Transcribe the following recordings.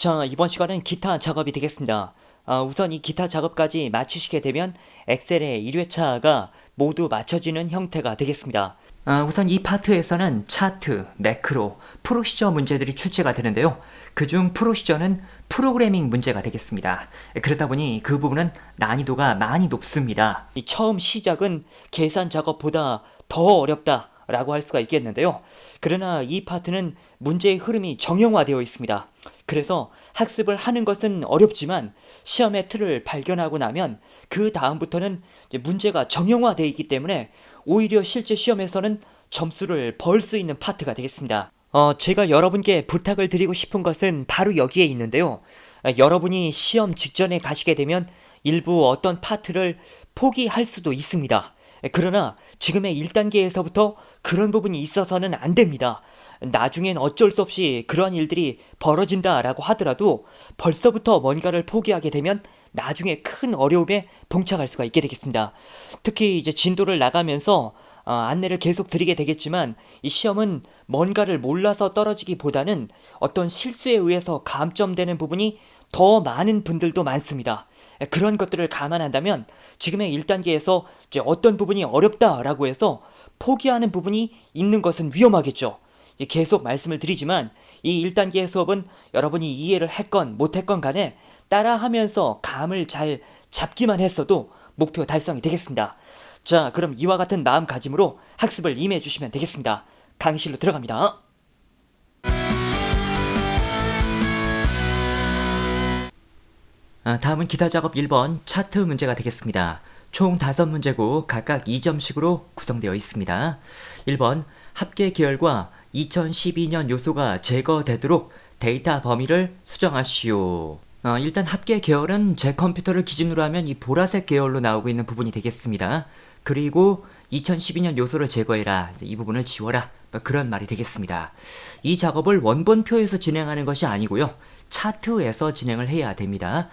자, 이번 시간은 기타 작업이 되겠습니다. 우선 이 기타 작업까지 마치시게 되면 엑셀의 1회차가 모두 맞춰지는 형태가 되겠습니다. 우선 이 파트에서는 차트, 매크로, 프로시저 문제들이 출제가 되는데요. 그중 프로시저는 프로그래밍 문제가 되겠습니다. 그러다 보니 그 부분은 난이도가 많이 높습니다. 이 처음 시작은 계산 작업보다 더 어렵다 라고 할 수가 있겠는데요. 그러나 이 파트는 문제의 흐름이 정형화되어 있습니다. 그래서 학습을 하는 것은 어렵지만 시험의 틀을 발견하고 나면 그 다음부터는 문제가 정형화되어 있기 때문에 오히려 실제 시험에서는 점수를 벌 수 있는 파트가 되겠습니다. 제가 여러분께 부탁을 드리고 싶은 것은 바로 여기에 있는데요. 여러분이 시험 직전에 가시게 되면 일부 어떤 파트를 포기할 수도 있습니다. 그러나 지금의 1단계에서부터 그런 부분이 있어서는 안 됩니다. 나중엔 어쩔 수 없이 그러한 일들이 벌어진다라고 하더라도 벌써부터 뭔가를 포기하게 되면 나중에 큰 어려움에 봉착할 수가 있게 되겠습니다. 특히 이제 진도를 나가면서 안내를 계속 드리게 되겠지만 이 시험은 뭔가를 몰라서 떨어지기보다는 어떤 실수에 의해서 감점되는 부분이 더 많은 분들도 많습니다. 그런 것들을 감안한다면 지금의 1단계에서 이제 어떤 부분이 어렵다라고 해서 포기하는 부분이 있는 것은 위험하겠죠. 계속 말씀을 드리지만 이 1단계의 수업은 여러분이 이해를 했건 못했건 간에 따라하면서 감을 잘 잡기만 했어도 목표 달성이 되겠습니다. 자, 그럼 이와 같은 마음가짐으로 학습을 임해 주시면 되겠습니다. 강의실로 들어갑니다. 다음은 기타 작업 1번 차트 문제가 되겠습니다. 총 5문제고 각각 2점씩으로 구성되어 있습니다. 1번 합계 계열과 2012년 요소가 제거되도록 데이터 범위를 수정하시오. 일단 합계 계열은 제 컴퓨터를 기준으로 하면 이 보라색 계열로 나오고 있는 부분이 되겠습니다. 그리고 2012년 요소를 제거해라. 이 부분을 지워라. 그런 말이 되겠습니다. 이 작업을 원본표에서 진행하는 것이 아니고요. 차트에서 진행을 해야 됩니다.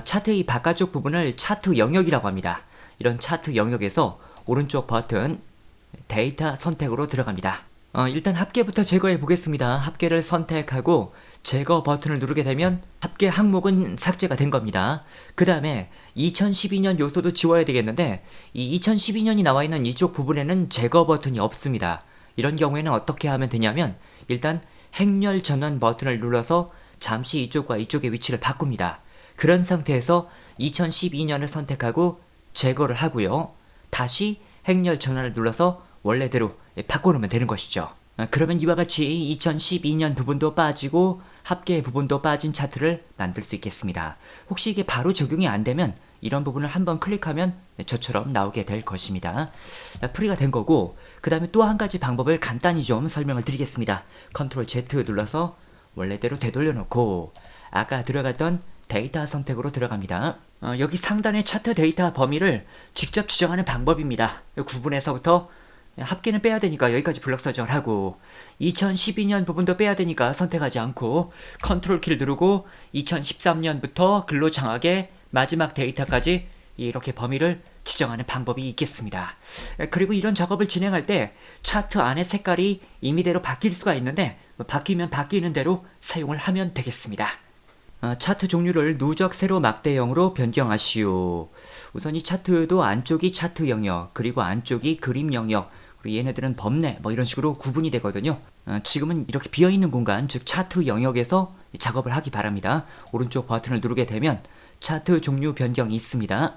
차트의 바깥쪽 부분을 차트 영역이라고 합니다. 이런 차트 영역에서 오른쪽 버튼 데이터 선택으로 들어갑니다. 일단 합계부터 제거해 보겠습니다. 합계를 선택하고 제거 버튼을 누르게 되면 합계 항목은 삭제가 된 겁니다. 그 다음에 2012년 요소도 지워야 되겠는데 이 2012년이 나와 있는 이쪽 부분에는 제거 버튼이 없습니다. 이런 경우에는 어떻게 하면 되냐면 일단 행렬 전환 버튼을 눌러서 잠시 이쪽과 이쪽의 위치를 바꿉니다. 그런 상태에서 2012년을 선택하고 제거를 하고요. 다시 행렬 전환을 눌러서 원래대로 바꿔놓으면 되는 것이죠. 그러면 이와 같이 2012년 부분도 빠지고 합계 부분도 빠진 차트를 만들 수 있겠습니다. 혹시 이게 바로 적용이 안 되면 이런 부분을 한번 클릭하면 저처럼 나오게 될 것입니다. 풀이가 된 거고 그 다음에 또 한 가지 방법을 간단히 좀 설명을 드리겠습니다. 컨트롤 Z 눌러서 원래대로 되돌려 놓고 아까 들어갔던 데이터 선택으로 들어갑니다. 여기 상단의 차트 데이터 범위를 직접 지정하는 방법입니다. 구분에서부터 합계는 빼야 되니까 여기까지 블럭 설정을 하고 2012년 부분도 빼야 되니까 선택하지 않고 컨트롤 키를 누르고 2013년부터 근로장악의 마지막 데이터까지 이렇게 범위를 지정하는 방법이 있겠습니다. 그리고 이런 작업을 진행할 때 차트 안의 색깔이 임의대로 바뀔 수가 있는데 바뀌면 바뀌는 대로 사용을 하면 되겠습니다. 차트 종류를 누적 세로 막대형으로 변경하시오. 우선 이 차트도 안쪽이 차트 영역, 그리고 안쪽이 그림 영역, 그리고 얘네들은 범례 뭐 이런 식으로 구분이 되거든요. 지금은 이렇게 비어있는 공간, 즉 차트 영역에서 작업을 하기 바랍니다. 오른쪽 버튼을 누르게 되면 차트 종류 변경이 있습니다.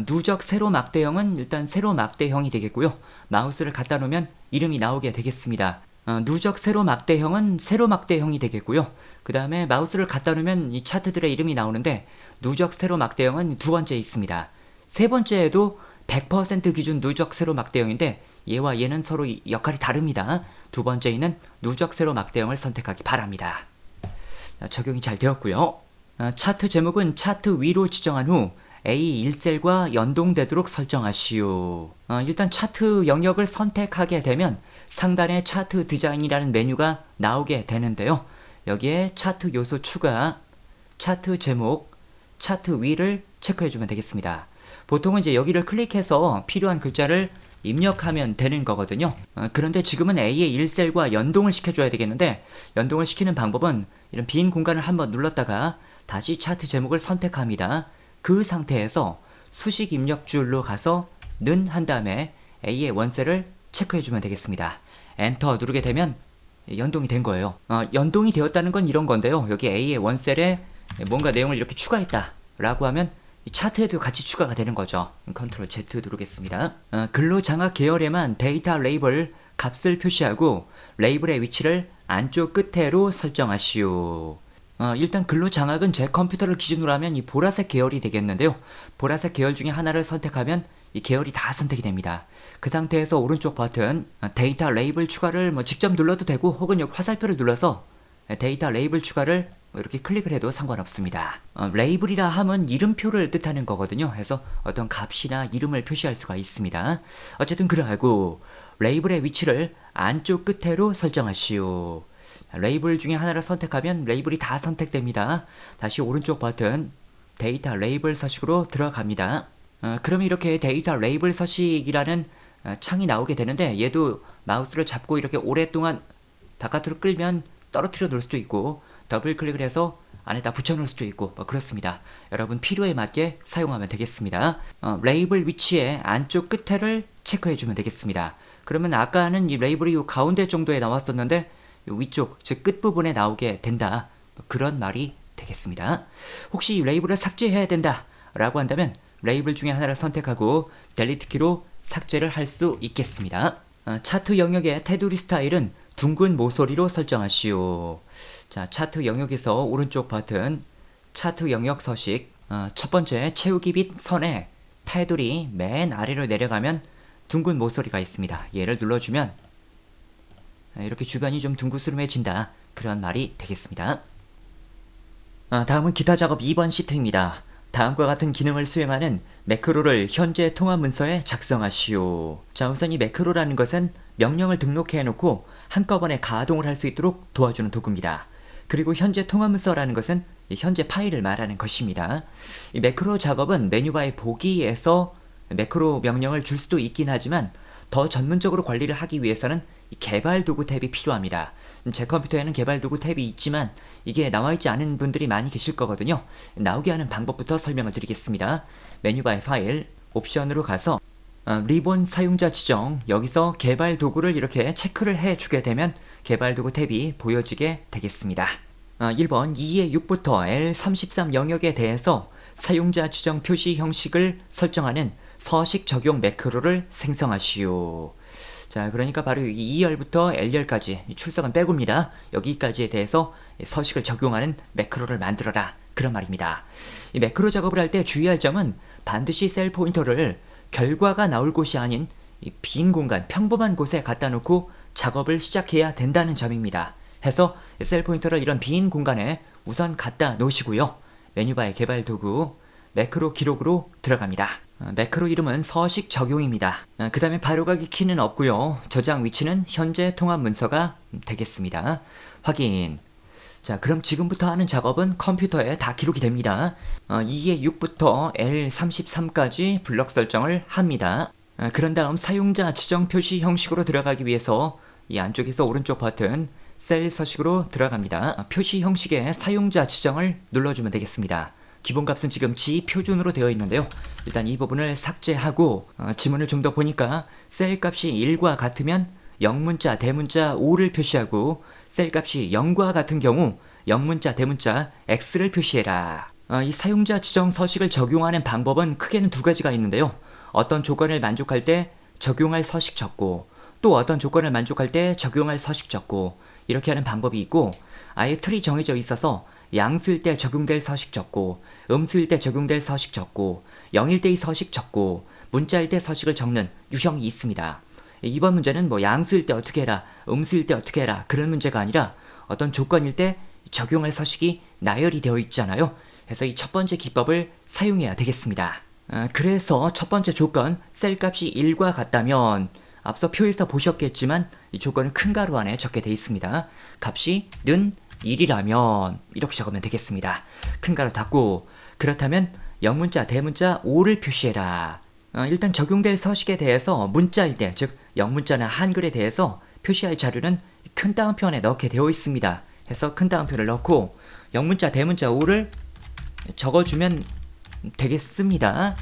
누적 세로 막대형은 일단 세로 막대형이 되겠고요. 마우스를 갖다 놓으면 이름이 나오게 되겠습니다. 누적 세로 막대형은 세로 막대형이 되겠고요. 그 다음에 마우스를 갖다 놓으면 이 차트들의 이름이 나오는데 누적 세로 막대형은 두 번째에 있습니다. 세 번째에도 100% 기준 누적 세로 막대형인데 얘와 얘는 서로 역할이 다릅니다. 두 번째에는 누적 세로 막대형을 선택하기 바랍니다. 적용이 잘 되었고요. 차트 제목은 차트 위로 지정한 후 A1셀과 연동되도록 설정하시오. 일단 차트 영역을 선택하게 되면 상단에 차트 디자인이라는 메뉴가 나오게 되는데요. 여기에 차트 요소 추가, 차트 제목, 차트 위를 체크해주면 되겠습니다. 보통은 이제 여기를 클릭해서 필요한 글자를 입력하면 되는 거거든요. 그런데 지금은 A의 1셀과 연동을 시켜줘야 되겠는데 연동을 시키는 방법은 이런 빈 공간을 한번 눌렀다가 다시 차트 제목을 선택합니다. 그 상태에서 수식 입력줄로 가서 는 한 다음에 A의 원셀을 체크해주면 되겠습니다. 엔터 누르게 되면 연동이 된 거예요. 연동이 되었다는 건 이런 건데요. 여기 A의 원셀에 뭔가 내용을 이렇게 추가했다 라고 하면 이 차트에도 같이 추가가 되는 거죠. 컨트롤 Z 누르겠습니다. 근로장악 계열에만 데이터 레이블 값을 표시하고 레이블의 위치를 안쪽 끝으로 설정하시오. 일단 근로장악은 제 컴퓨터를 기준으로 하면 이 보라색 계열이 되겠는데요. 보라색 계열 중에 하나를 선택하면 이 계열이 다 선택이 됩니다. 그 상태에서 오른쪽 버튼 데이터 레이블 추가를 직접 눌러도 되고 혹은 여기 화살표를 눌러서 데이터 레이블 추가를 이렇게 클릭을 해도 상관없습니다. 레이블이라 함은 이름표를 뜻하는 거거든요. 그래서 어떤 값이나 이름을 표시할 수가 있습니다. 어쨌든 그러하고 레이블의 위치를 안쪽 끝으로 설정하시오. 레이블 중에 하나를 선택하면 레이블이 다 선택됩니다. 다시 오른쪽 버튼 데이터 레이블 서식으로 들어갑니다. 그러면 이렇게 데이터 레이블 서식이라는 창이 나오게 되는데 얘도 마우스를 잡고 이렇게 오랫동안 바깥으로 끌면 떨어뜨려 놓을 수도 있고 더블 클릭을 해서 안에다 붙여 놓을 수도 있고 그렇습니다. 여러분 필요에 맞게 사용하면 되겠습니다. 레이블 위치의 안쪽 끝에를 체크해 주면 되겠습니다. 그러면 아까는 이 레이블이 요 가운데 정도에 나왔었는데 요 위쪽 즉 끝부분에 나오게 된다. 그런 말이 되겠습니다. 혹시 이 레이블을 삭제해야 된다 라고 한다면 레이블 중에 하나를 선택하고 델리트 키로 삭제를 할 수 있겠습니다. 차트 영역의 테두리 스타일은 둥근 모서리로 설정하시오. 자, 차트 영역에서 오른쪽 버튼 차트 영역 서식 첫 번째 채우기 빛 선에 테두리 맨 아래로 내려가면 둥근 모서리가 있습니다. 얘를 눌러주면 이렇게 주변이 좀 둥그스름해진다. 그런 말이 되겠습니다. 다음은 기타 작업 2번 시트입니다. 다음과 같은 기능을 수행하는 매크로를 현재 통합 문서에 작성하시오. 자, 우선 이 매크로라는 것은 명령을 등록해 놓고 한꺼번에 가동을 할 수 있도록 도와주는 도구입니다. 그리고 현재 통합 문서라는 것은 현재 파일을 말하는 것입니다. 이 매크로 작업은 메뉴바의 보기에서 매크로 명령을 줄 수도 있긴 하지만 더 전문적으로 관리를 하기 위해서는 개발 도구 탭이 필요합니다. 제 컴퓨터에는 개발 도구 탭이 있지만 이게 나와있지 않은 분들이 많이 계실 거거든요. 나오게 하는 방법부터 설명을 드리겠습니다. 메뉴바의 파일, 옵션으로 가서 리본 사용자 지정, 여기서 개발 도구를 이렇게 체크를 해주게 되면 개발 도구 탭이 보여지게 되겠습니다. 1번 2의 6부터 L33 영역에 대해서 사용자 지정 표시 형식을 설정하는 서식 적용 매크로를 생성하시오. 자, 그러니까 바로 여기 2열부터 L열까지 출석은 빼고입니다. 여기까지에 대해서 서식을 적용하는 매크로를 만들어라. 그런 말입니다. 이 매크로 작업을 할 때 주의할 점은 반드시 셀 포인터를 결과가 나올 곳이 아닌 이 빈 공간, 평범한 곳에 갖다 놓고 작업을 시작해야 된다는 점입니다. 해서 셀 포인터를 이런 빈 공간에 우선 갖다 놓으시고요. 메뉴바의 개발 도구, 매크로 기록으로 들어갑니다. 매크로 이름은 서식 적용입니다. 그 다음에 바로가기 키는 없고요. 저장 위치는 현재 통합 문서가 되겠습니다. 확인. 자, 그럼 지금부터 하는 작업은 컴퓨터에 다 기록이 됩니다. 2의 6부터 L33까지 블럭 설정을 합니다. 그런 다음 사용자 지정 표시 형식으로 들어가기 위해서 이 안쪽에서 오른쪽 버튼 셀 서식으로 들어갑니다. 표시 형식의 사용자 지정을 눌러주면 되겠습니다. 기본값은 지금 G 표준으로 되어 있는데요. 일단 이 부분을 삭제하고 지문을 좀 더 보니까 셀 값이 1과 같으면 영문자, 대문자 5를 표시하고 셀 값이 0과 같은 경우 영문자, 대문자 X를 표시해라. 이 사용자 지정 서식을 적용하는 방법은 크게는 두 가지가 있는데요. 어떤 조건을 만족할 때 적용할 서식 적고 또 어떤 조건을 만족할 때 적용할 서식 적고 이렇게 하는 방법이 있고 아예 틀이 정해져 있어서 양수일 때 적용될 서식 적고 음수일 때 적용될 서식 적고 0일 때의 서식 적고 문자일 때 서식을 적는 유형이 있습니다. 이번 문제는 양수일 때 어떻게 해라, 음수일 때 어떻게 해라 그런 문제가 아니라 어떤 조건일 때 적용할 서식이 나열이 되어 있잖아요. 그래서 이 첫 번째 기법을 사용해야 되겠습니다. 그래서 첫 번째 조건 셀값이 1과 같다면 앞서 표에서 보셨겠지만 이 조건은 큰 가로 안에 적게 되어 있습니다. 값이 는 1이라면 이렇게 적으면 되겠습니다. 큰 가로 닫고 그렇다면 영문자, 대문자 5를 표시해라. 일단 적용될 서식에 대해서 문자일 때, 즉 영문자나 한글에 대해서 표시할 자료는 큰 따옴표 안에 넣게 되어 있습니다. 해서 큰 따옴표를 넣고 영문자 대문자 O를 적어주면 되겠습니다.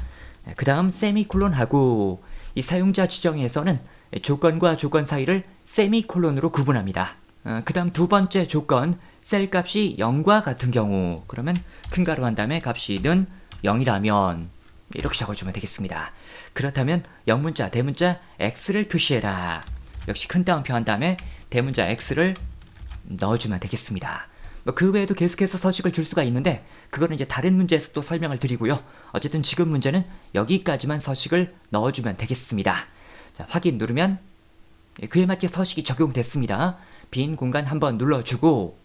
그 다음 세미콜론 하고 이 사용자 지정에서는 조건과 조건 사이를 세미콜론으로 구분합니다. 그 다음 두 번째 조건 셀 값이 0과 같은 경우 그러면 큰 가로 한 다음에 값이 는 0이라면 이렇게 적어주면 되겠습니다. 그렇다면 영문자 대문자 X를 표시해라. 역시 큰 따옴표 한 다음에 대문자 X를 넣어주면 되겠습니다. 그 외에도 계속해서 서식을 줄 수가 있는데 그거는 이제 다른 문제에서 또 설명을 드리고요. 어쨌든 지금 문제는 여기까지만 서식을 넣어주면 되겠습니다. 자, 확인 누르면 그에 맞게 서식이 적용됐습니다. 빈 공간 한번 눌러주고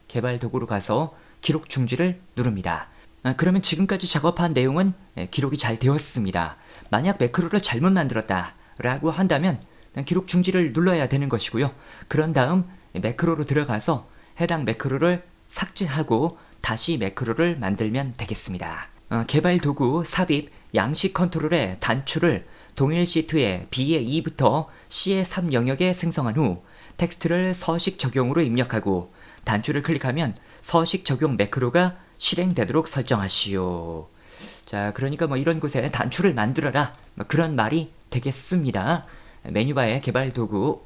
개발 도구로 가서 기록 중지를 누릅니다. 그러면 지금까지 작업한 내용은 기록이 잘 되었습니다. 만약 매크로를 잘못 만들었다 라고 한다면 기록 중지를 눌러야 되는 것이고요. 그런 다음 매크로로 들어가서 해당 매크로를 삭제하고 다시 매크로를 만들면 되겠습니다. 개발 도구 삽입 양식 컨트롤의 단추를 동일 시트의 B의 2부터 C의 3 영역에 생성한 후 텍스트를 서식 적용으로 입력하고 단추를 클릭하면 서식 적용 매크로가 실행되도록 설정하시오. 자, 그러니까 뭐 이런 곳에 단추를 만들어라 그런 말이 되겠습니다. 메뉴바에 개발 도구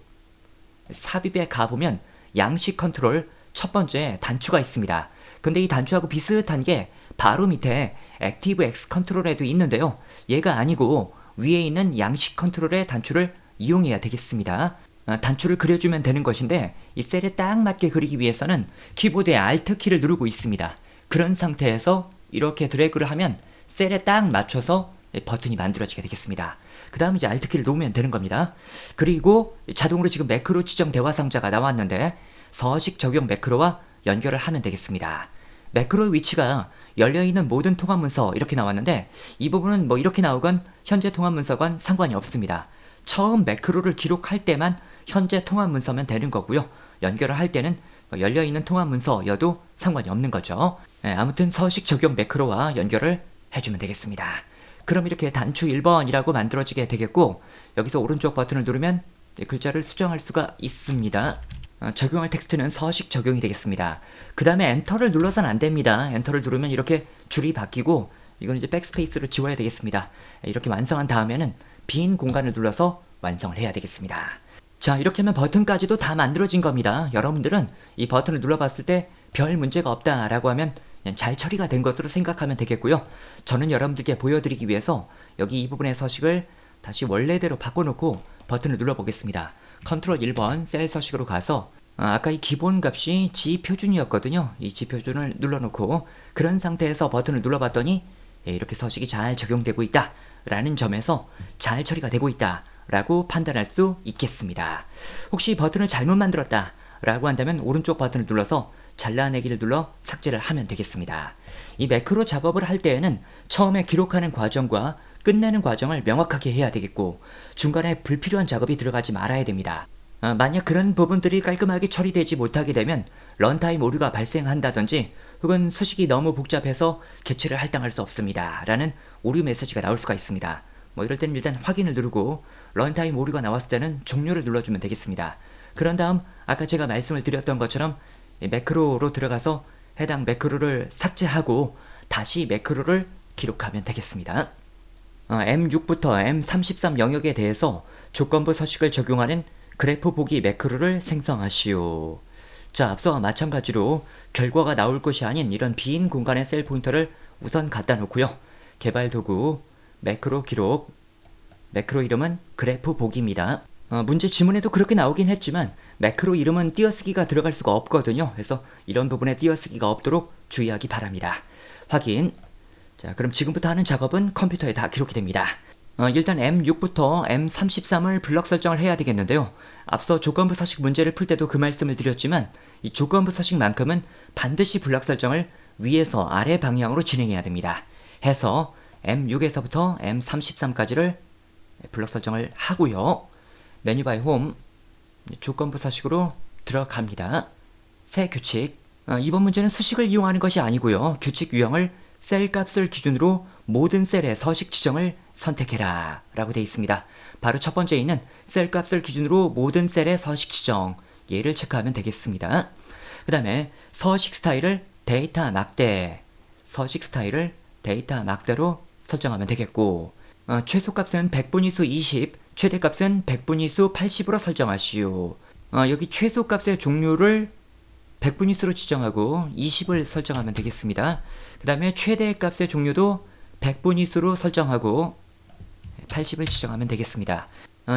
삽입에 가보면 양식 컨트롤 첫 번째 단추가 있습니다. 근데 이 단추하고 비슷한 게 바로 밑에 액티브 X 컨트롤에도 있는데요. 얘가 아니고 위에 있는 양식 컨트롤의 단추를 이용해야 되겠습니다. 단추를 그려주면 되는 것인데 이 셀에 딱 맞게 그리기 위해서는 키보드의 Alt 키를 누르고 있습니다. 그런 상태에서 이렇게 드래그를 하면 셀에 딱 맞춰서 버튼이 만들어지게 되겠습니다. 그 다음 이제 Alt 키를 놓으면 되는 겁니다. 그리고 자동으로 지금 매크로 지정 대화 상자가 나왔는데 서식 적용 매크로와 연결을 하면 되겠습니다. 매크로의 위치가 열려있는 모든 통합 문서 이렇게 나왔는데 이 부분은 뭐 이렇게 나오건 현재 통합 문서건 상관이 없습니다. 처음 매크로를 기록할 때만 현재 통합 문서면 되는 거고요. 연결을 할 때는 열려있는 통합 문서여도 상관이 없는 거죠. 아무튼 서식 적용 매크로와 연결을 해주면 되겠습니다. 그럼 이렇게 단추 1번이라고 만들어지게 되겠고 여기서 오른쪽 버튼을 누르면 글자를 수정할 수가 있습니다. 적용할 텍스트는 서식 적용이 되겠습니다. 그 다음에 엔터를 눌러서는 안 됩니다. 엔터를 누르면 이렇게 줄이 바뀌고 이건 이제 백스페이스로 지워야 되겠습니다. 이렇게 완성한 다음에는 빈 공간을 눌러서 완성을 해야 되겠습니다. 자, 이렇게 하면 버튼까지도 다 만들어진 겁니다. 여러분들은 이 버튼을 눌러봤을 때 별 문제가 없다라고 하면 그냥 잘 처리가 된 것으로 생각하면 되겠고요. 저는 여러분들께 보여드리기 위해서 여기 이 부분의 서식을 다시 원래대로 바꿔놓고 버튼을 눌러보겠습니다. 컨트롤 1번 셀 서식으로 가서 아까 이 기본 값이 G표준이었거든요. 이 G표준을 눌러놓고 그런 상태에서 버튼을 눌러봤더니 이렇게 서식이 잘 적용되고 있다 라는 점에서 잘 처리가 되고 있다 라고 판단할 수 있겠습니다. 혹시 버튼을 잘못 만들었다 라고 한다면 오른쪽 버튼을 눌러서 잘라내기를 눌러 삭제를 하면 되겠습니다. 이 매크로 작업을 할 때에는 처음에 기록하는 과정과 끝내는 과정을 명확하게 해야 되겠고 중간에 불필요한 작업이 들어가지 말아야 됩니다. 만약 그런 부분들이 깔끔하게 처리되지 못하게 되면 런타임 오류가 발생한다든지 혹은 수식이 너무 복잡해서 개체를 할당할 수 없습니다 라는 오류 메시지가 나올 수가 있습니다. 뭐 이럴 때는 일단 확인을 누르고 런타임 오류가 나왔을 때는 종료를 눌러주면 되겠습니다. 그런 다음 아까 제가 말씀을 드렸던 것처럼 매크로로 들어가서 해당 매크로를 삭제하고 다시 매크로를 기록하면 되겠습니다. M6부터 M33 영역에 대해서 조건부 서식을 적용하는 그래프 보기 매크로를 생성하시오. 자, 앞서와 마찬가지로 결과가 나올 것이 아닌 이런 빈 공간의 셀 포인터를 우선 갖다 놓고요. 개발 도구 매크로 기록 매크로 이름은 그래프 보기입니다. 문제 지문에도 그렇게 나오긴 했지만 매크로 이름은 띄어쓰기가 들어갈 수가 없거든요. 그래서 이런 부분에 띄어쓰기가 없도록 주의하기 바랍니다. 확인. 자, 그럼 지금부터 하는 작업은 컴퓨터에 다 기록이 됩니다. 일단 M6부터 M33을 블럭 설정을 해야 되겠는데요. 앞서 조건부 서식 문제를 풀 때도 그 말씀을 드렸지만 이 조건부 서식만큼은 반드시 블럭 설정을 위에서 아래 방향으로 진행해야 됩니다. 해서 M6에서부터 M33까지를 블럭 설정을 하고요. 메뉴바의 홈 조건부 서식으로 들어갑니다. 새 규칙. 이번 문제는 수식을 이용하는 것이 아니고요. 규칙 유형을 셀 값을 기준으로 모든 셀의 서식 지정을 선택해라 라고 되어 있습니다. 바로 첫 번째 있는 셀 값을 기준으로 모든 셀의 서식 지정 얘를 체크하면 되겠습니다. 그 다음에 서식 스타일을 데이터 막대, 서식 스타일을 데이터 막대로 설정하면 되겠고, 최소값은 백분위수 20, 최대값은 백분위수 80으로 설정하시오. 여기 최소값의 종류를 백분위수로 지정하고 20을 설정하면 되겠습니다. 그 다음에 최대값의 종류도 백분위수로 설정하고 80을 지정하면 되겠습니다.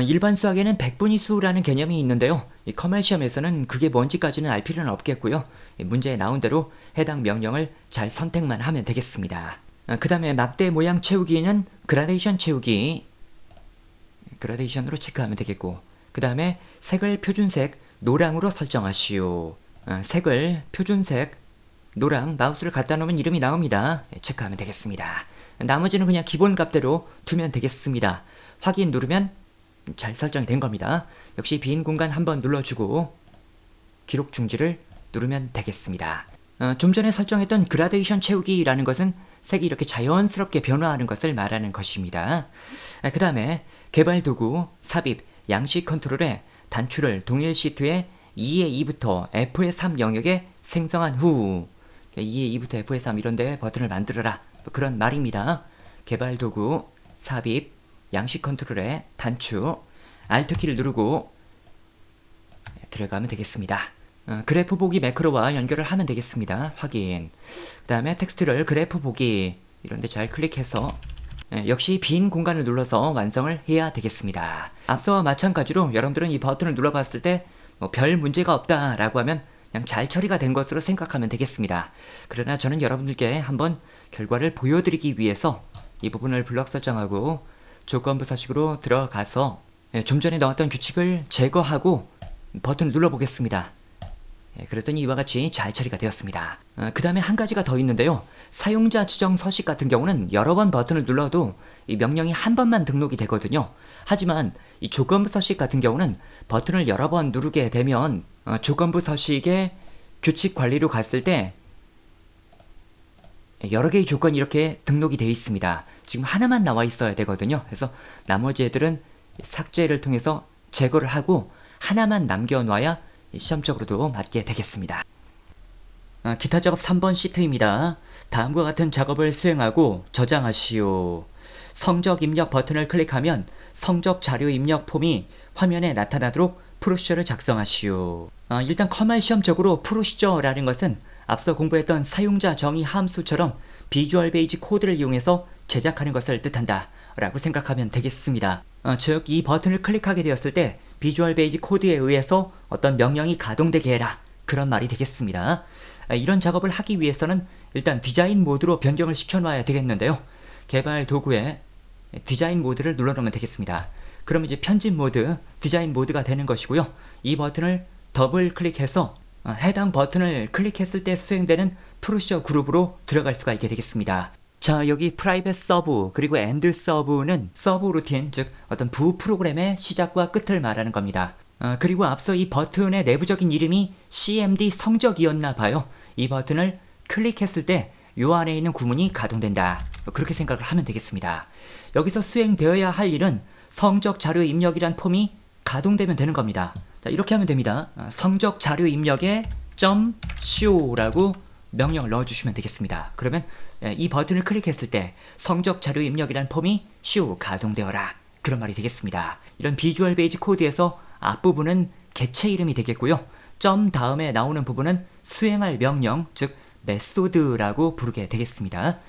일반 수학에는 백분위수라는 개념이 있는데요. 이 커널 시험에서는 그게 뭔지까지는 알 필요는 없겠고요. 문제에 나온 대로 해당 명령을 잘 선택만 하면 되겠습니다. 그 다음에 막대 모양 채우기는 그라데이션 채우기, 그라데이션으로 체크하면 되겠고, 그 다음에 색을 표준색 노랑으로 설정하시오. 색을 표준색 노랑, 마우스를 갖다 놓으면 이름이 나옵니다. 체크하면 되겠습니다. 나머지는 그냥 기본 값대로 두면 되겠습니다. 확인 누르면 잘 설정이 된 겁니다. 역시 빈 공간 한번 눌러주고 기록 중지를 누르면 되겠습니다. 좀 전에 설정했던 그라데이션 채우기라는 것은 색이 이렇게 자연스럽게 변화하는 것을 말하는 것입니다. 그 다음에 개발 도구, 삽입, 양식 컨트롤에 단추를 동일 시트에 2의 2부터 F의 3 영역에 생성한 후 2의 2부터 F의 3 이런데 버튼을 만들어라, 그런 말입니다. 개발 도구, 삽입, 양식 컨트롤에 단추, Alt키를 누르고 들어가면 되겠습니다. 그래프 보기 매크로와 연결을 하면 되겠습니다. 확인. 그 다음에 텍스트를 그래프 보기 이런데 잘 클릭해서 역시 빈 공간을 눌러서 완성을 해야 되겠습니다. 앞서와 마찬가지로 여러분들은 이 버튼을 눌러봤을 때 별 문제가 없다라고 하면 그냥 잘 처리가 된 것으로 생각하면 되겠습니다. 그러나 저는 여러분들께 한번 결과를 보여드리기 위해서 이 부분을 블럭 설정하고 조건부 서식으로 들어가서 좀 전에 넣었던 규칙을 제거하고 버튼을 눌러보겠습니다. 그랬더니 이와 같이 잘 처리가 되었습니다. 그 다음에 한 가지가 더 있는데요. 사용자 지정 서식 같은 경우는 여러 번 버튼을 눌러도 이 명령이 한 번만 등록이 되거든요. 하지만 이 조건부 서식 같은 경우는 버튼을 여러 번 누르게 되면 조건부 서식의 규칙 관리로 갔을 때 여러 개의 조건이 이렇게 등록이 되어 있습니다. 지금 하나만 나와 있어야 되거든요. 그래서 나머지 애들은 삭제를 통해서 제거를 하고 하나만 남겨놔야 시험적으로도 맞게 되겠습니다. 기타 작업 3번 시트입니다. 다음과 같은 작업을 수행하고 저장하시오. 성적 입력 버튼을 클릭하면 성적 자료 입력 폼이 화면에 나타나도록 프로시저를 작성하시오. 일단 커널 시험적으로 프로시저라는 것은 앞서 공부했던 사용자 정의 함수처럼 비주얼 베이직 코드를 이용해서 제작하는 것을 뜻한다 라고 생각하면 되겠습니다. 즉 이 버튼을 클릭하게 되었을 때 비주얼 베이직 코드에 의해서 어떤 명령이 가동되게 해라, 그런 말이 되겠습니다. 이런 작업을 하기 위해서는 일단 디자인 모드로 변경을 시켜놔야 되겠는데요. 개발 도구에 디자인 모드를 눌러놓으면 되겠습니다. 그럼 이제 편집 모드, 디자인 모드가 되는 것이고요. 이 버튼을 더블 클릭해서 해당 버튼을 클릭했을 때 수행되는 프로시저 그룹으로 들어갈 수가 있게 되겠습니다. 자, 여기 프라이빗 서브 그리고 엔드 서브는 서브 루틴, 즉 어떤 부 프로그램의 시작과 끝을 말하는 겁니다. 그리고 앞서 이 버튼의 내부적인 이름이 cmd 성적이었나 봐요. 이 버튼을 클릭했을 때 요 안에 있는 구문이 가동된다, 그렇게 생각을 하면 되겠습니다. 여기서 수행되어야 할 일은 성적 자료 입력이란 폼이 가동되면 되는 겁니다. 자, 이렇게 하면 됩니다. 성적 자료 입력에 .show라고 명령을 넣어주시면 되겠습니다. 그러면 이 버튼을 클릭했을 때 성적 자료 입력이란 폼이 show 가동되어라, 그런 말이 되겠습니다. 이런 비주얼 베이직 코드에서 앞부분은 개체 이름이 되겠고요. 점 다음에 나오는 부분은 수행할 명령, 즉 메소드라고 부르게 되겠습니다.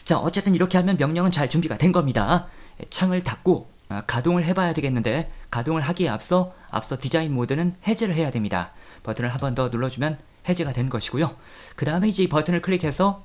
자, 어쨌든 이렇게 하면 명령은 잘 준비가 된 겁니다. 창을 닫고 가동을 해봐야 되겠는데, 가동을 하기에 앞서 디자인 모드는 해제를 해야 됩니다. 버튼을 한 번 더 눌러주면 해제가 된 것이고요. 그 다음에 이제 이 버튼을 클릭해서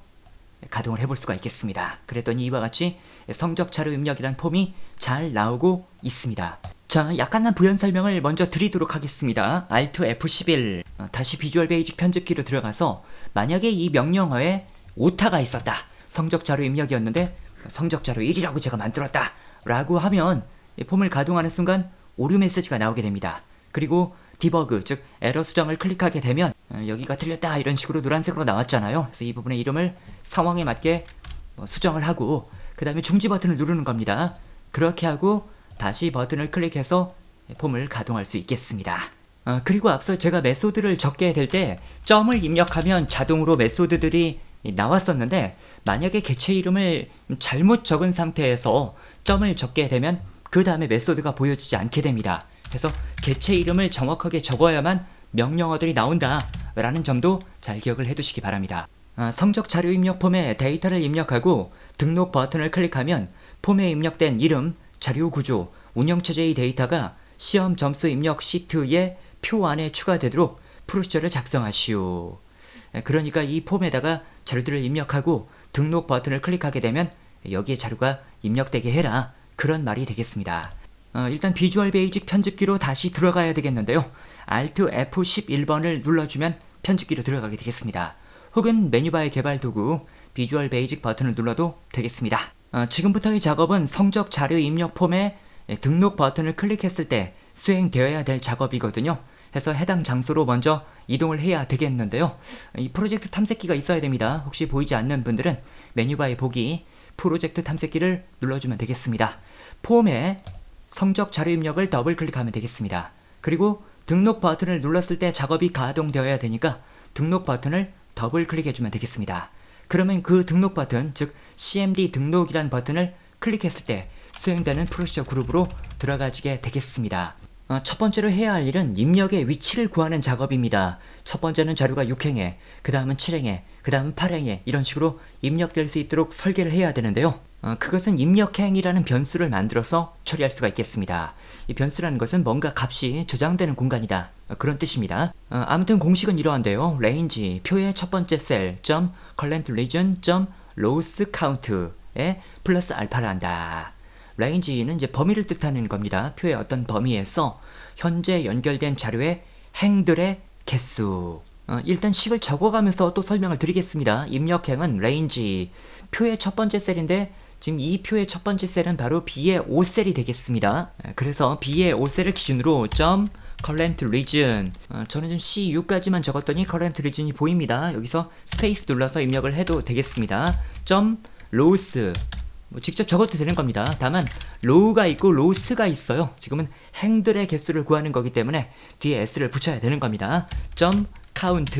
가동을 해볼 수가 있겠습니다. 그랬더니 이와 같이 성적 자료 입력이란 폼이 잘 나오고 있습니다. 자, 약간만 부연 설명을 먼저 드리도록 하겠습니다. Alt F11 다시 비주얼 베이직 편집기로 들어가서 만약에 이 명령어에 오타가 있었다, 성적 자료 입력이었는데 성적 자료 1이라고 제가 만들었다 라고 하면 이 폼을 가동하는 순간 오류 메시지가 나오게 됩니다. 그리고 디버그, 즉 에러 수정을 클릭하게 되면 여기가 틀렸다 이런 식으로 노란색으로 나왔잖아요. 그래서 이 부분의 이름을 상황에 맞게 수정을 하고 그 다음에 중지 버튼을 누르는 겁니다. 그렇게 하고 다시 버튼을 클릭해서 폼을 가동할 수 있겠습니다. 그리고 앞서 제가 메소드를 적게 될 때 점을 입력하면 자동으로 메소드들이 나왔었는데, 만약에 개체 이름을 잘못 적은 상태에서 점을 적게 되면 그 다음에 메소드가 보여지지 않게 됩니다. 그래서 개체 이름을 정확하게 적어야만 명령어들이 나온다 라는 점도 잘 기억을 해두시기 바랍니다. 성적 자료 입력 폼에 데이터를 입력하고 등록 버튼을 클릭하면 폼에 입력된 이름, 자료 구조, 운영체제의 데이터가 시험 점수 입력 시트의 표 안에 추가되도록 프로시저를 작성하시오. 그러니까 이 폼에다가 자료들을 입력하고 등록 버튼을 클릭하게 되면 여기에 자료가 입력되게 해라, 그런 말이 되겠습니다. 일단 비주얼 베이직 편집기로 다시 들어가야 되겠는데요. Alt F11번을 눌러주면 편집기로 들어가게 되겠습니다. 혹은 메뉴바의 개발 도구 비주얼 베이직 버튼을 눌러도 되겠습니다. 지금부터의 작업은 성적 자료 입력 폼에 등록 버튼을 클릭했을 때 수행되어야 될 작업이거든요. 해서 해당 장소로 먼저 이동을 해야 되겠는데요. 이 프로젝트 탐색기가 있어야 됩니다. 혹시 보이지 않는 분들은 메뉴바의 보기 프로젝트 탐색기를 눌러주면 되겠습니다. 폼에 성적 자료 입력을 더블 클릭하면 되겠습니다. 그리고 등록 버튼을 눌렀을 때 작업이 가동되어야 되니까 등록 버튼을 더블 클릭해주면 되겠습니다. 그러면 그 등록 버튼, 즉 CMD 등록이란 버튼을 클릭했을 때 수행되는 프로시저 그룹으로 들어가게 되겠습니다. 첫 번째로 해야 할 일은 입력의 위치를 구하는 작업입니다. 첫 번째는 자료가 6행에, 그 다음은 7행에, 그 다음은 8행에 이런 식으로 입력될 수 있도록 설계를 해야 되는데요. 그것은 입력행이라는 변수를 만들어서 처리할 수가 있겠습니다. 이 변수라는 것은 뭔가 값이 저장되는 공간이다, 그런 뜻입니다. 아무튼 공식은 이러한데요. range, 표의 첫 번째 셀, current region, rows count에 플러스 알파를 한다. range는 이제 범위를 뜻하는 겁니다. 표의 어떤 범위에서 현재 연결된 자료의 행들의 개수. 일단 식을 적어가면서 또 설명을 드리겠습니다. 입력행은 range, 표의 첫 번째 셀인데 지금 이 표의 첫 번째 셀은 바로 B의 5셀이 되겠습니다. 그래서 B의 5셀을 기준으로 current region, 저는 지금 C6까지만 적었더니 current region이 보입니다. 여기서 스페이스 눌러서 입력을 해도 되겠습니다. rows, 직접 적어도 되는 겁니다. 다만 row가 있고 rows가 있어요. 지금은 행들의 개수를 구하는 거기 때문에 뒤에 s를 붙여야 되는 겁니다. count,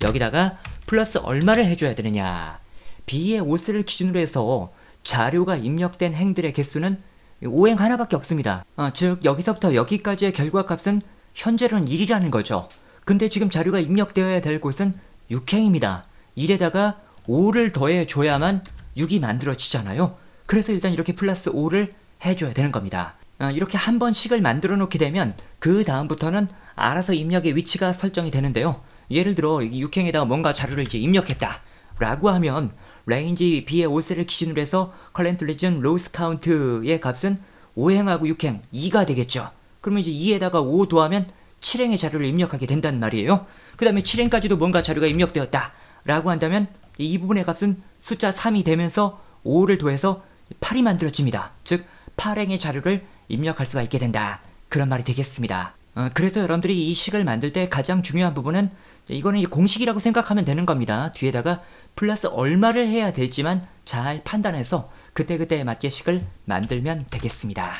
여기다가 플러스 얼마를 해줘야 되느냐. B의 5셀을 기준으로 해서 자료가 입력된 행들의 개수는 5행 하나밖에 없습니다. 즉 여기서부터 여기까지의 결과값은 현재로는 1이라는 거죠. 근데 지금 자료가 입력되어야 될 곳은 6행입니다. 1에다가 5를 더해줘야만 6이 만들어지잖아요. 그래서 일단 이렇게 플러스 5를 해줘야 되는 겁니다. 이렇게 한 번씩을 만들어 놓게 되면 그 다음부터는 알아서 입력의 위치가 설정이 되는데요. 예를 들어 여기 6행에다가 뭔가 자료를 이제 입력했다 라고 하면 range B의 5셀을 기준으로 해서 current region rows count의 값은 5행하고 6행 2가 되겠죠. 그러면 이제 2에다가 5 더하면 7행의 자료를 입력하게 된다는 말이에요. 그 다음에 7행까지도 뭔가 자료가 입력되었다 라고 한다면 이 부분의 값은 숫자 3이 되면서 5를 더해서 8이 만들어집니다. 즉 8행의 자료를 입력할 수가 있게 된다, 그런 말이 되겠습니다. 그래서 여러분들이 이 식을 만들 때 가장 중요한 부분은 이거는 공식이라고 생각하면 되는 겁니다. 뒤에다가 플러스 얼마를 해야 될지만 잘 판단해서 그때그때에 맞게 식을 만들면 되겠습니다.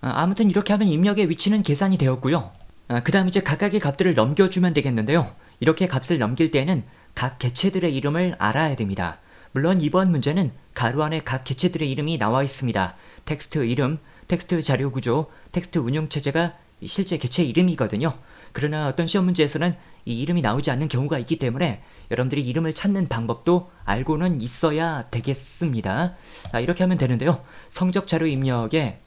아무튼 이렇게 하면 입력의 위치는 계산이 되었고요. 그 다음 이제 각각의 값들을 넘겨주면 되겠는데요. 이렇게 값을 넘길 때는 각 개체들의 이름을 알아야 됩니다. 물론 이번 문제는 가로 안에 각 개체들의 이름이 나와 있습니다. 텍스트 이름, 텍스트 자료 구조, 텍스트 운영체제가 실제 개체 이름이거든요. 그러나 어떤 시험 문제에서는 이 이름이 나오지 않는 경우가 있기 때문에 여러분들이 이름을 찾는 방법도 알고는 있어야 되겠습니다. 이렇게 하면 되는데요. 성적 자료 입력에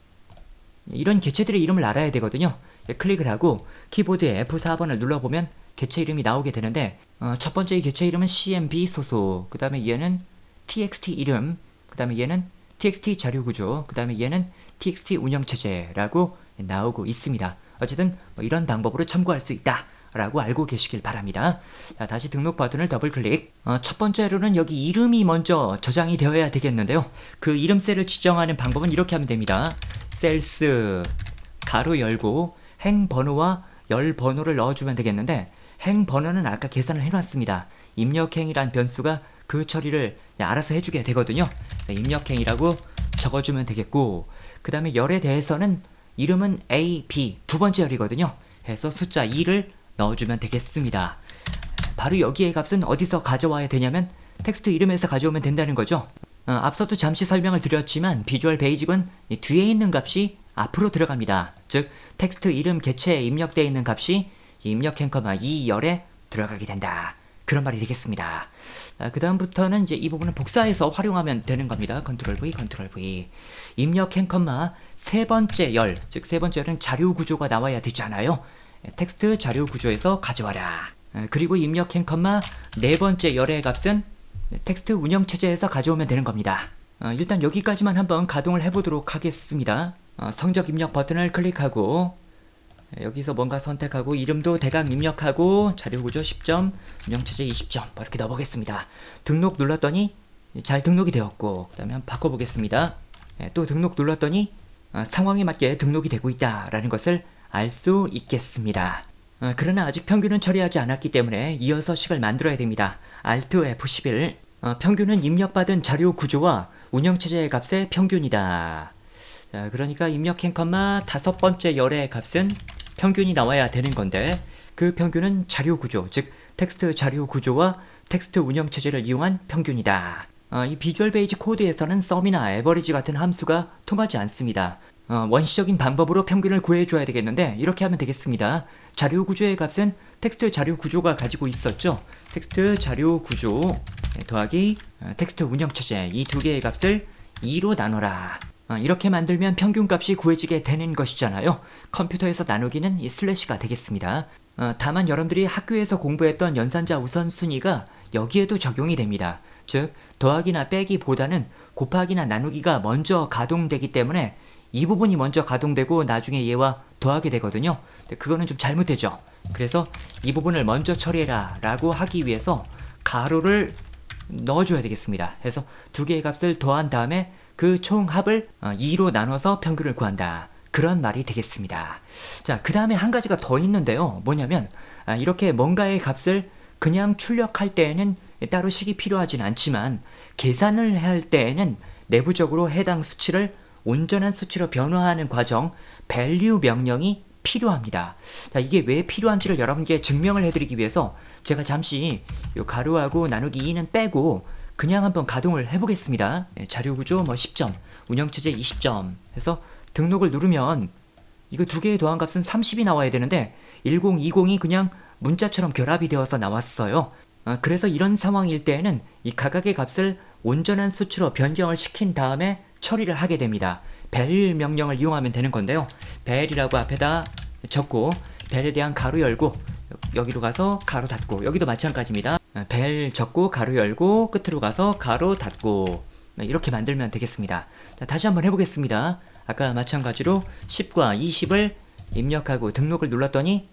이런 개체들의 이름을 알아야 되거든요. 클릭을 하고 키보드에 F4번을 눌러보면 개체 이름이 나오게 되는데, 첫 번째 이 개체 이름은 CMB 소속, 그 다음에 얘는 TXT 이름, 그 다음에 얘는 TXT 자료 구조, 그 다음에 얘는 TXT 운영체제라고 나오고 있습니다. 어쨌든 이런 방법으로 참고할 수 있다 라고 알고 계시길 바랍니다. 자, 다시 등록 버튼을 더블 클릭. 첫 번째로는 여기 이름이 먼저 저장이 되어야 되겠는데요. 그 이름 셀을 지정하는 방법은 이렇게 하면 됩니다. 셀스 가로 열고 행 번호와 열 번호를 넣어주면 되겠는데, 행 번호는 아까 계산을 해놨습니다. 입력행이란 변수가 그 처리를 알아서 해주게 되거든요. 입력행이라고 적어주면 되겠고, 그 다음에 열에 대해서는 이름은 A, B 두 번째 열이거든요. 해서 숫자 2를 넣어주면 되겠습니다. 바로 여기의 값은 어디서 가져와야 되냐면 텍스트 이름에서 가져오면 된다는 거죠. 앞서도 잠시 설명을 드렸지만 비주얼 베이직은 뒤에 있는 값이 앞으로 들어갑니다. 즉 텍스트 이름 개체에 입력되어 있는 값이 입력행, 2열에 들어가게 된다. 그런 말이 되겠습니다. 그 다음부터는 이제 이 부분을 복사해서 활용하면 되는 겁니다. 컨트롤 V, 컨트롤 V. 입력행, 세 번째 열, 즉 세 번째 열은 자료 구조가 나와야 되잖아요. 텍스트 자료 구조에서 가져와라. 그리고 입력행, 네 번째 열의 값은 텍스트 운영체제에서 가져오면 되는 겁니다. 일단 여기까지만 한번 가동을 해보도록 하겠습니다. 성적 입력 버튼을 클릭하고 여기서 뭔가 선택하고 이름도 대강 입력하고 자료구조 10점, 운영체제 20점 이렇게 넣어보겠습니다. 등록 눌렀더니 잘 등록이 되었고 그 다음에 한번 바꿔보겠습니다. 또 등록 눌렀더니 상황에 맞게 등록이 되고 있다라는 것을 알 수 있겠습니다. 그러나 아직 평균은 처리하지 않았기 때문에 이어서 식을 만들어야 됩니다. Alt F11 평균은 입력받은 자료 구조와 운영체제의 값의 평균이다. 자, 그러니까 입력행, 다섯 번째 열의 값은 평균이 나와야 되는 건데 그 평균은 자료 구조, 즉 텍스트 자료 구조와 텍스트 운영체제를 이용한 평균이다. 이 비주얼 베이직 코드에서는 sum이나 average 같은 함수가 통하지 않습니다. 원시적인 방법으로 평균을 구해줘야 되겠는데 이렇게 하면 되겠습니다. 자료 구조의 값은 텍스트 자료 구조가 가지고 있었죠. 텍스트 자료 구조 더하기 텍스트 운영체제 이 두 개의 값을 2로 나눠라. 이렇게 만들면 평균값이 구해지게 되는 것이잖아요. 컴퓨터에서 나누기는 이 슬래시가 되겠습니다. 다만 여러분들이 학교에서 공부했던 연산자 우선순위가 여기에도 적용이 됩니다. 즉 더하기나 빼기보다는 곱하기나 나누기가 먼저 가동되기 때문에 이 부분이 먼저 가동되고 나중에 얘와 더하게 되거든요. 그거는 좀 잘못되죠. 그래서 이 부분을 먼저 처리해라 라고 하기 위해서 가로를 넣어줘야 되겠습니다. 해서 두 개의 값을 더한 다음에 그 총합을 2로 나눠서 평균을 구한다. 그런 말이 되겠습니다. 자, 그 다음에 한 가지가 더 있는데요. 뭐냐면 이렇게 뭔가의 값을 그냥 출력할 때에는 따로 식이 필요하진 않지만 계산을 할 때에는 내부적으로 해당 수치를 온전한 수치로 변화하는 과정 value 명령이 필요합니다. 자, 이게 왜 필요한지를 여러분께 증명을 해드리기 위해서 제가 잠시 요 가로하고 나누기 2는 빼고 그냥 한번 가동을 해보겠습니다. 자료구조 10점, 운영체제 20점 해서 등록을 누르면 이거 두 개의 더한 값은 30이 나와야 되는데 1020이 그냥 문자처럼 결합이 되어서 나왔어요. 그래서 이런 상황일 때에는 이 각각의 값을 온전한 수치로 변경을 시킨 다음에 처리를 하게 됩니다. 벨 명령을 이용하면 되는 건데요. 벨이라고 앞에다 적고 벨에 대한 가로 열고 여기로 가서 가로 닫고 여기도 마찬가지입니다. 벨 적고 가로 열고 끝으로 가서 가로 닫고 이렇게 만들면 되겠습니다. 자, 다시 한번 해보겠습니다. 아까 마찬가지로 10과 20을 입력하고 등록을 눌렀더니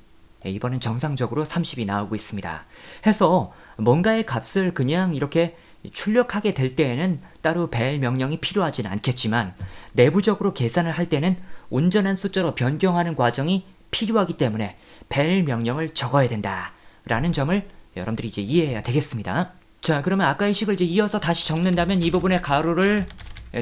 이번엔 정상적으로 30이 나오고 있습니다. 해서 뭔가의 값을 그냥 이렇게 출력하게 될 때에는 따로 벨 명령이 필요하진 않겠지만 내부적으로 계산을 할 때는 온전한 숫자로 변경하는 과정이 필요하기 때문에 벨 명령을 적어야 된다 라는 점을 여러분들이 이제 이해해야 되겠습니다. 자, 그러면 아까의 식을 이제 이어서 다시 적는다면 이 부분에 가로를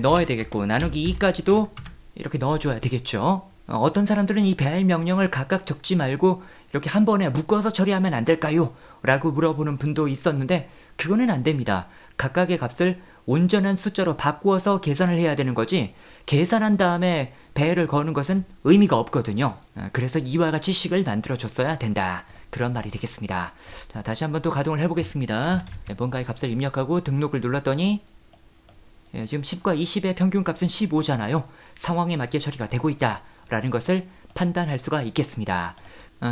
넣어야 되겠고 나누기 2까지도 이렇게 넣어줘야 되겠죠. 어떤 사람들은 이 벨 명령을 각각 적지 말고 이렇게 한 번에 묶어서 처리하면 안 될까요? 라고 물어보는 분도 있었는데 그거는 안 됩니다. 각각의 값을 온전한 숫자로 바꾸어서 계산을 해야 되는 거지 계산한 다음에 벨을 거는 것은 의미가 없거든요. 그래서 이와 같이 식을 만들어 줬어야 된다. 그런 말이 되겠습니다. 자, 다시 한번 또 가동을 해보겠습니다. 뭔가의 값을 입력하고 등록을 눌렀더니 지금 10과 20의 평균값은 15잖아요. 상황에 맞게 처리가 되고 있다 라는 것을 판단할 수가 있겠습니다.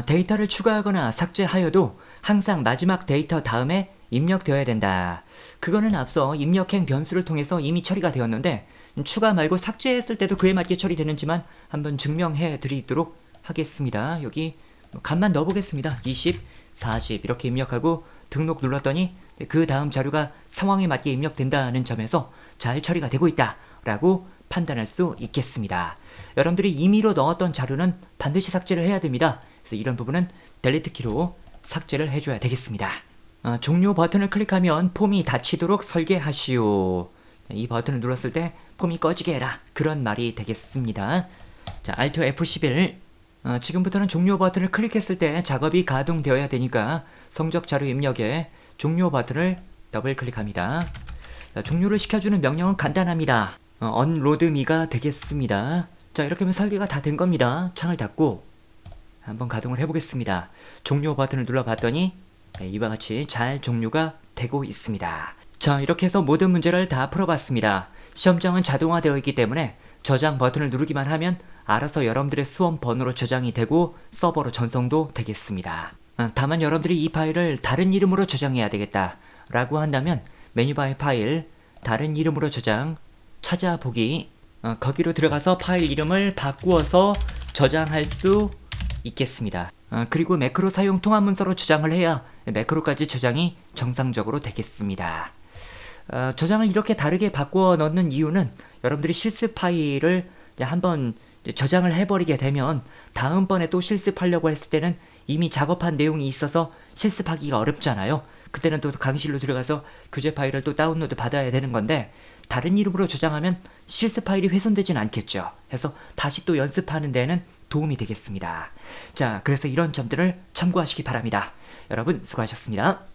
데이터를 추가하거나 삭제하여도 항상 마지막 데이터 다음에 입력되어야 된다. 그거는 앞서 입력행 변수를 통해서 이미 처리가 되었는데 추가 말고 삭제했을 때도 그에 맞게 처리되는지만 한번 증명해 드리도록 하겠습니다. 여기 값만 넣어보겠습니다. 20, 40 이렇게 입력하고 등록 눌렀더니 그 다음 자료가 상황에 맞게 입력된다는 점에서 잘 처리가 되고 있다 라고 판단할 수 있겠습니다. 여러분들이 임의로 넣었던 자료는 반드시 삭제를 해야 됩니다. 그래서 이런 부분은 델리트 키로 삭제를 해줘야 되겠습니다. 종료 버튼을 클릭하면 폼이 닫히도록 설계하시오. 이 버튼을 눌렀을 때 폼이 꺼지게 해라. 그런 말이 되겠습니다. 자, Alt F11 지금부터는 종료 버튼을 클릭했을 때 작업이 가동되어야 되니까 성적 자료 입력에 종료 버튼을 더블 클릭합니다. 자, 종료를 시켜주는 명령은 간단합니다. unload me가 되겠습니다. 자, 이렇게 하면 설계가 다 된 겁니다. 창을 닫고 한번 가동을 해보겠습니다. 종료 버튼을 눌러봤더니 이와 같이 잘 종료가 되고 있습니다. 자, 이렇게 해서 모든 문제를 다 풀어봤습니다. 시험장은 자동화되어 있기 때문에 저장 버튼을 누르기만 하면 알아서 여러분들의 수험 번호로 저장이 되고 서버로 전송도 되겠습니다. 다만 여러분들이 이 파일을 다른 이름으로 저장해야 되겠다 라고 한다면 메뉴바의 파일, 다른 이름으로 저장, 찾아보기, 거기로 들어가서 파일 이름을 바꾸어서 저장할 수 있겠습니다. 그리고 매크로 사용 통합 문서로 저장을 해야 매크로까지 저장이 정상적으로 되겠습니다. 저장을 이렇게 다르게 바꾸어 넣는 이유는 여러분들이 실습 파일을 한번 저장을 해버리게 되면 다음번에 또 실습하려고 했을 때는 이미 작업한 내용이 있어서 실습하기가 어렵잖아요. 그때는 또 강의실로 들어가서 교재 파일을 또 다운로드 받아야 되는 건데 다른 이름으로 저장하면 실습 파일이 훼손되진 않겠죠. 해서 다시 또 연습하는 데는 도움이 되겠습니다. 자, 그래서 이런 점들을 참고하시기 바랍니다. 여러분 수고하셨습니다.